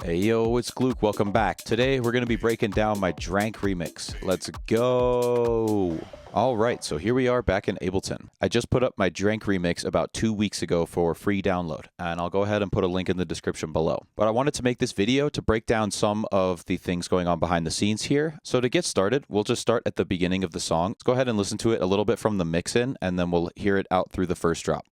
Hey yo, it's Gluke. Welcome back. Today we're going to be breaking down my Drank remix. Let's go. Alright, so here we are back in Ableton. I just put up my Drank remix about 2 weeks ago for free download, and I'll go ahead and put a link in the description below. But I wanted to make this video to break down some of the things going on behind the scenes here. So to get started, we'll just start at the beginning of the song. Let's go ahead and listen to it a little bit from the mix-in, and then we'll hear it out through the first drop.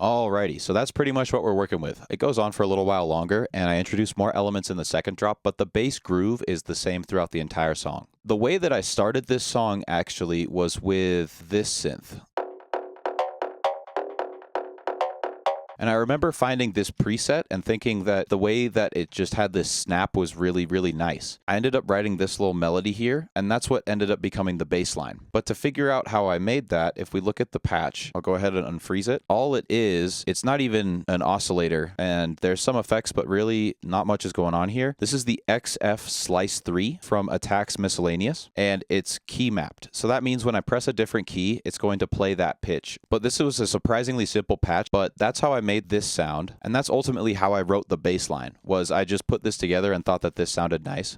Alrighty, so that's pretty much what we're working with. It goes on for a little while longer, and I introduce more elements in the second drop, but the bass groove is the same throughout the entire song. The way that I started this song actually was with this synth. And I remember finding this preset and thinking that the way that it just had this snap was really, really nice. I ended up writing this little melody here, and that's what ended up becoming the bass line. But to figure out how I made that, if we look at the patch, I'll go ahead and unfreeze it. All it is, it's not even an oscillator, and there's some effects, but really not much is going on here. This is the XF Slice 3 from Attack's Miscellaneous, and it's key mapped. So that means when I press a different key, it's going to play that pitch. But this was a surprisingly simple patch, but that's how I made this sound, and that's ultimately how I wrote the bass line, was I just put this together and thought that this sounded nice.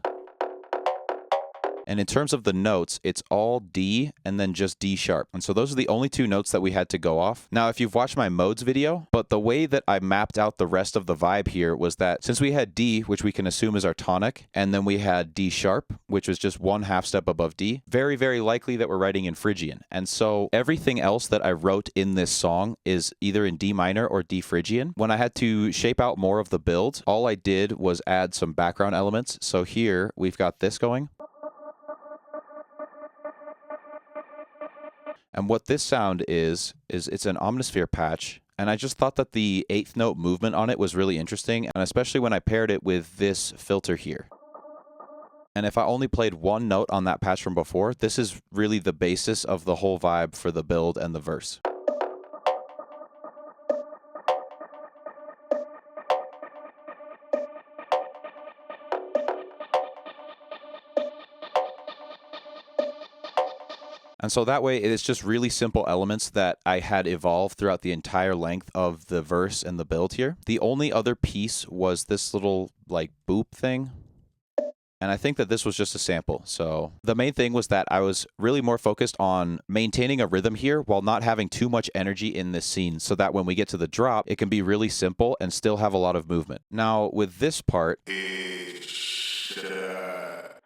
And in terms of the notes, it's all D and then just D sharp. And so those are the only two notes that we had to go off. Now, if you've watched my modes video, but the way that I mapped out the rest of the vibe here was that since we had D, which we can assume is our tonic, and then we had D sharp, which was just 1/2 step above D, very, very likely that we're writing in Phrygian. And so everything else that I wrote in this song is either in D minor or D Phrygian. When I had to shape out more of the build, all I did was add some background elements. So here we've got this going. And what this sound is it's an omnisphere patch, and I just thought that the 8th note movement on it was really interesting, and especially when I paired it with this filter here. And if I only played one note on that patch from before, this is really the basis of the whole vibe for the build and the verse. And so that way, it's just really simple elements that I had evolved throughout the entire length of the verse and the build here. The only other piece was this little, like, boop thing. And I think that this was just a sample. So the main thing was that I was really more focused on maintaining a rhythm here while not having too much energy in this scene, so that when we get to the drop, it can be really simple and still have a lot of movement. Now, with this part,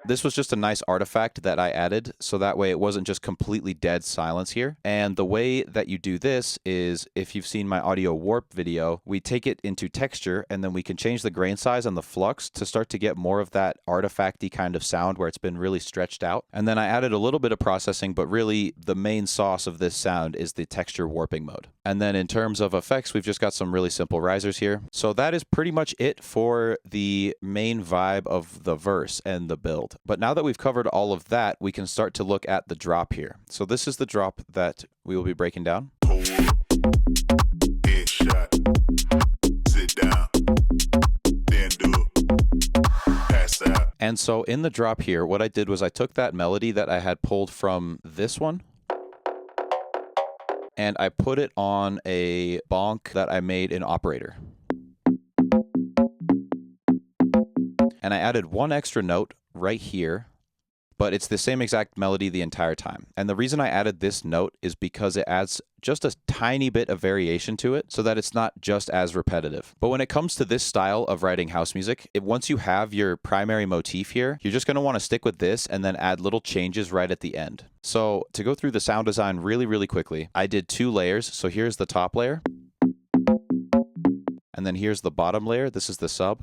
this was just a nice artifact that I added, so that way it wasn't just completely dead silence here. And the way that you do this is, if you've seen my audio warp video, we take it into texture, and then we can change the grain size on the flux to start to get more of that artifacty kind of sound where it's been really stretched out. And then I added a little bit of processing, but really the main sauce of this sound is the texture warping mode. And then in terms of effects, we've just got some really simple risers here. So that is pretty much it for the main vibe of the verse and the build. But now that we've covered all of that, we can start to look at the drop here. So this is the drop that we will be breaking down. And so in the drop here, what I did was I took that melody that I had pulled from this one, and I put it on a bonk that I made in Operator. And I added one extra note right here but it's the same exact melody the entire time. And the reason I added this note is because it adds just a tiny bit of variation to it so that it's not just as repetitive. But when it comes to this style of writing house music, once you have your primary motif here, you're just going to want to stick with this and then add little changes right at the end. So to go through the sound design really quickly, I did 2 layers. So here's the top layer, and then here's the bottom layer. This is the sub.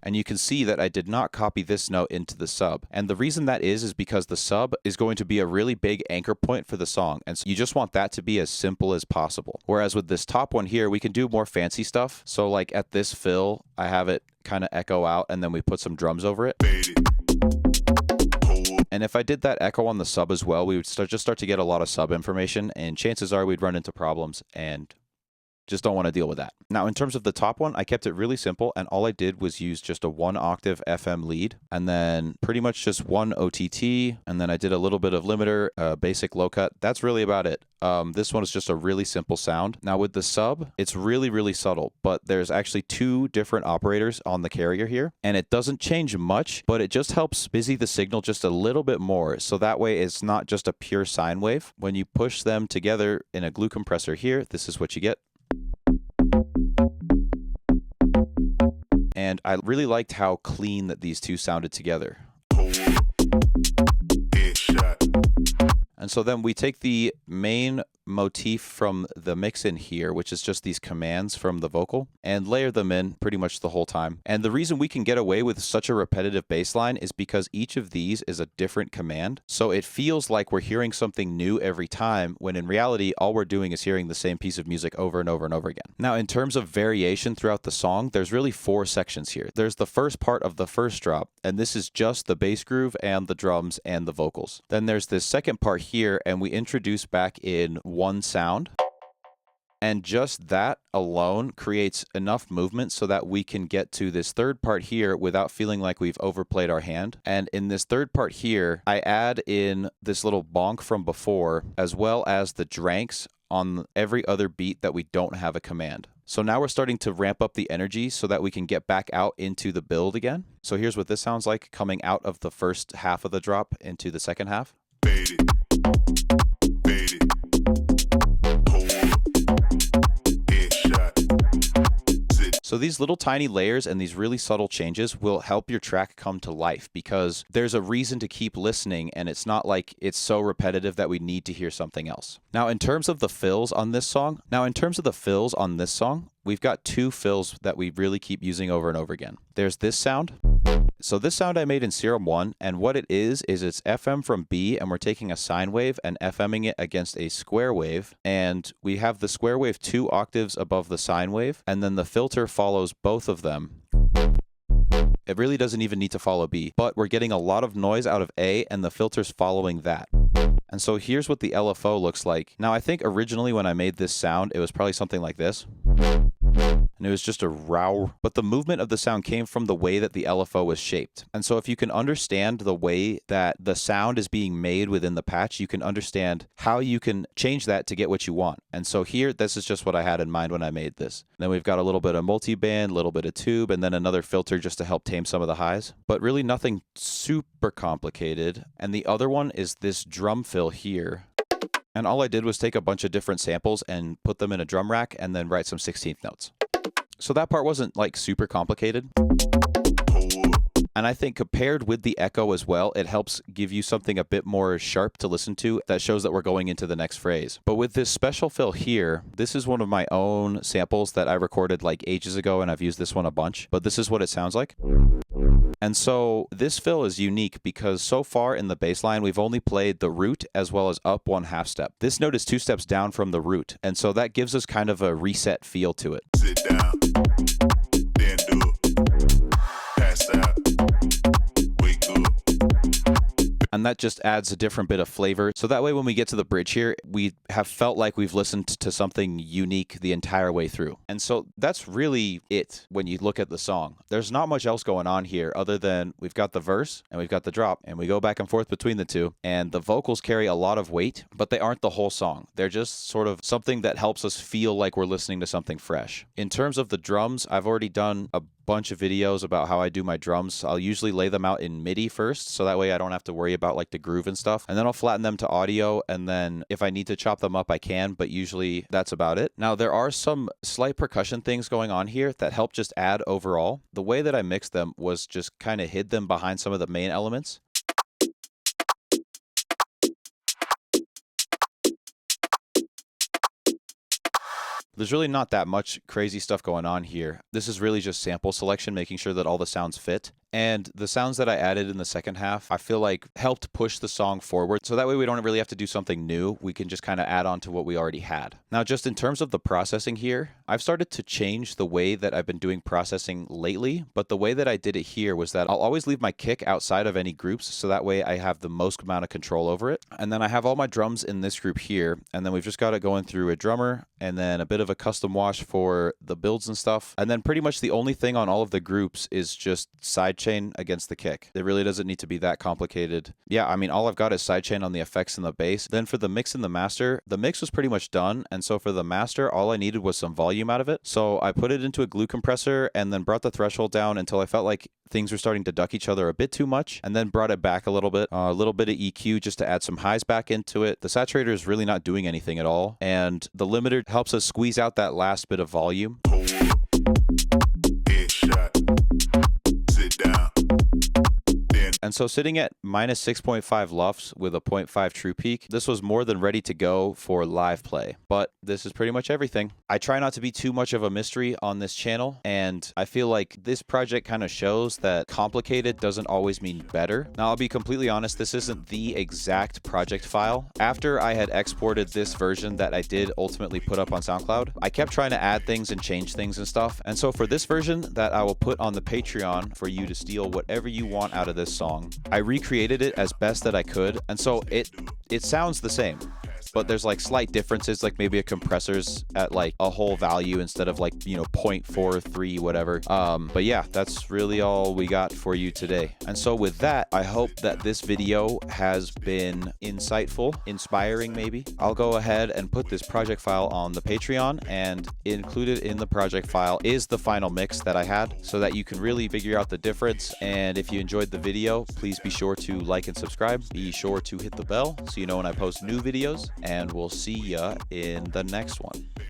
And you can see that I did not copy this note into the sub. And the reason that is because the sub is going to be a really big anchor point for the song. And so you just want that to be as simple as possible. Whereas with this top one here, we can do more fancy stuff. So like at this fill, I have it kind of echo out and then we put some drums over it. And if I did that echo on the sub as well, we would just start to get a lot of sub information, and chances are we'd run into problems and just don't want to deal with that. Now, in terms of the top one, I kept it really simple, and all I did was use just a 1-octave FM lead, and then pretty much just 1 OTT, and then I did a little bit of limiter, basic low cut. That's really about it. This one is just a really simple sound. Now with the sub, it's really subtle, but there's actually 2 different operators on the carrier here, and it doesn't change much, but it just helps busy the signal just a little bit more, so that way it's not just a pure sine wave. When you push them together in a glue compressor here, this is what you get. And I really liked how clean that these 2 sounded together. And so then we take the main motif from the mix in here, which is just these commands from the vocal, and layer them in pretty much the whole time. And the reason we can get away with such a repetitive bass line is because each of these is a different command. So it feels like we're hearing something new every time, when in reality, all we're doing is hearing the same piece of music over and over and over again. Now, in terms of variation throughout the song, there's really 4 sections here. There's the first part of the first drop, and this is just the bass groove and the drums and the vocals. Then there's this second part here, and we introduce back in 1 sound. And just that alone creates enough movement so that we can get to this third part here without feeling like we've overplayed our hand. And in this third part here, I add in this little bonk from before, as well as the dranks on every other beat that we don't have a command. So now we're starting to ramp up the energy so that we can get back out into the build again. So here's what this sounds like coming out of the first half of the drop into the second half. So these little tiny layers and these really subtle changes will help your track come to life, because there's a reason to keep listening, and it's not like it's so repetitive that we need to hear something else. Now, in terms of the fills on this song, we've got 2 fills that we really keep using over and over again. There's this sound. So this sound I made in Serum 1, and what it is it's FM from B, and we're taking a sine wave and FMing it against a square wave, and we have the square wave 2 octaves above the sine wave, and then the filter follows both of them. It really doesn't even need to follow B, but we're getting a lot of noise out of A, and the filter's following that. And so here's what the LFO looks like. Now, I think originally when I made this sound, it was probably something like this. And it was just a row, but the movement of the sound came from the way that the LFO was shaped. And so if you can understand the way that the sound is being made within the patch, you can understand how you can change that to get what you want. And so here, this is just what I had in mind when I made this. Then we've got a little bit of multi-band, a little bit of tube, and then another filter just to help tame some of the highs, but really nothing super complicated. And the other one is this drum fill here. And all I did was take a bunch of different samples and put them in a drum rack and then write some 16th notes. So that part wasn't like super complicated. And I think compared with the echo as well, it helps give you something a bit more sharp to listen to that shows that we're going into the next phrase. But with this special fill here, this is one of my own samples that I recorded like ages ago, and I've used this one a bunch, but this is what it sounds like. And so this fill is unique because so far in the bass line, we've only played the root as well as up 1/2 step. This note is 2 steps down from the root, and so that gives us kind of a reset feel to it. Sit down, then do it, pass out, wake up. and that just adds a different bit of flavor. So that way when we get to the bridge here, we have felt like we've listened to something unique the entire way through. And so that's really it when you look at the song. There's not much else going on here other than we've got the verse and we've got the drop, and we go back and forth between the two, and the vocals carry a lot of weight, but they aren't the whole song. They're just sort of something that helps us feel like we're listening to something fresh. In terms of the drums, I've already done a bunch of videos about how I do my drums. I'll usually lay them out in MIDI first, so that way I don't have to worry about like the groove and stuff, and then I'll flatten them to audio, and then if I need to chop them up I can, but usually that's about it. Now there are some slight percussion things going on here that help just add overall. The way that I mixed them was just kind of hid them behind some of the main elements. There's really not that much crazy stuff going on here. This is really just sample selection, making sure that all the sounds fit. And the sounds that I added in the second half, I feel like helped push the song forward. So that way we don't really have to do something new. We can just kind of add on to what we already had. Now, just in terms of the processing here, I've started to change the way that I've been doing processing lately. But the way that I did it here was that I'll always leave my kick outside of any groups. So that way I have the most amount of control over it. And then I have all my drums in this group here. And then we've just got it going through a drummer and then a bit of a custom wash for the builds and stuff. And then pretty much the only thing on all of the groups is just sidechain against the kick. It really doesn't need to be that complicated. Yeah, I mean, all I've got is sidechain on the effects and the bass. Then for the mix and the master, the mix was pretty much done. And so for the master, all I needed was some volume out of it. So I put it into a glue compressor and then brought the threshold down until I felt like things were starting to duck each other a bit too much, and then brought it back a little bit of EQ just to add some highs back into it. The saturator is really not doing anything at all, and the limiter helps us squeeze out that last bit of volume. And so sitting at minus 6.5 LUFS with a 0.5 true peak, this was more than ready to go for live play. But this is pretty much everything. I try not to be too much of a mystery on this channel, and I feel like this project kind of shows that complicated doesn't always mean better. Now, I'll be completely honest, this isn't the exact project file. After I had exported this version that I did ultimately put up on SoundCloud, I kept trying to add things and change things and stuff. And so for this version that I will put on the Patreon for you to steal whatever you want out of this song, I recreated it as best that I could, and so it sounds the same, but there's like slight differences, like maybe a compressor's at like a whole value instead of like, you know, 0.43 whatever. But yeah, that's really all we got for you today. And so with that, I hope that this video has been insightful, inspiring maybe. I'll go ahead and put this project file on the Patreon, and included in the project file is the final mix that I had, so that you can really figure out the difference. And if you enjoyed the video, please be sure to like and subscribe. Be sure to hit the bell so you know when I post new videos, and we'll see ya in the next one.